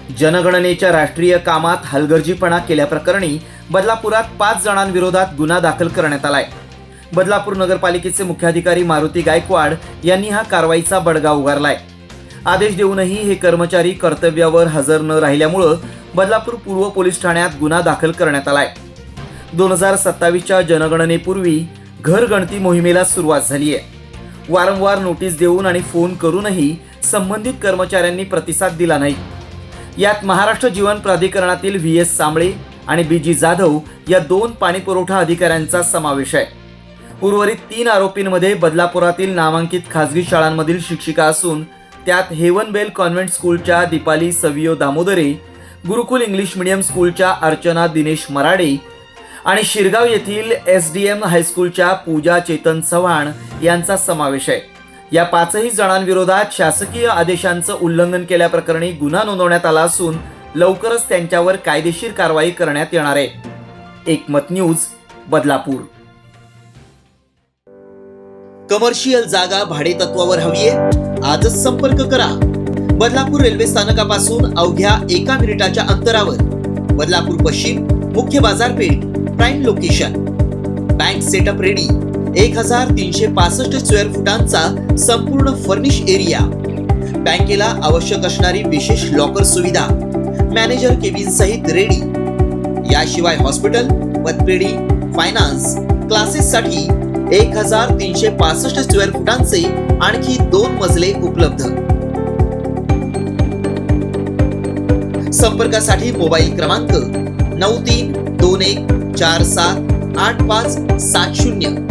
जनगणनेच्या राष्ट्रीय कामात हलगर्जीपणा केल्याप्रकरणी बदलापुरात 5 जणांविरोधात गुन्हा दाखल करण्यात आलाय। बदलापूर नगरपालिकेचे मुख्याधिकारी मारुती गायकवाड यांनी हा कारवाईचा बडगा उगारलाय। आदेश देऊनही हे कर्मचारी कर्तव्यावर हजर न राहिल्यामुळे बदलापूर पूर्व पोलीस ठाण्यात गुन्हा दाखल करण्यात आलाय। 2027च्या जनगणनेपूर्वी घरगणती मोहिमेला सुरुवात झाली आहे। वारंवार नोटीस देऊन आणि फोन करूनही संबंधित कर्मचाऱ्यांनी प्रतिसाद दिला नाही। यात महाराष्ट्र जीवन प्राधिकरणातील VS सांबळे आणि BG जाधव या 2 पाणीपुरवठा अधिकाऱ्यांचा समावेश आहे। उर्वरित 3 आरोपींमध्ये बदलापुरातील नामांकित खासगी शाळांमधील शिक्षिका असून त्यात हेवन बेल कॉन्व्हेंट स्कूलच्या दीपाली सवियो दामोदरे, गुरुकुल इंग्लिश मीडियम स्कूलच्या अर्चना दिनेश मराडे आणि शिरगाव येथील SDM हायस्कूलच्या पूजा चेतन चव्हाण यांचा समावेश आहे। या 5ही जणांविरोधात शासकीय आदेशांचं उल्लंघन केल्याप्रकरणी गुन्हा नोंदवण्यात आला असून लवकरच त्यांच्यावर कायदेशीर कारवाई करण्यात येणार आहे। एकमत न्यूज, बदलापूर। कमर्शियल जागा भाडेतत्वावर हवीये? आजच संपर्क करा। बदलापूर रेल्वे स्थानकापासून अवघ्या 1 मिनिटाच्या अंतरावर, बदलापूर पश्चिम, मुख्य बाजारपेठ, prime location. Bank setup ready, 1365 square फुटांचा संपूर्ण फर्निश एरिया, बँकेला आवश्यक असणारी विशेष लॉकर सुविधा, मॅनेजर केबिन सहित रेडी। याशिवाय हॉस्पिटल, पतपेढी, फायनान्स, क्लासेस साठी 1365 स्क्वेअर फुटांचे आणखी 2 मजले उपलब्ध। संपर्कासाठी मोबाईल क्रमांक 9321478570।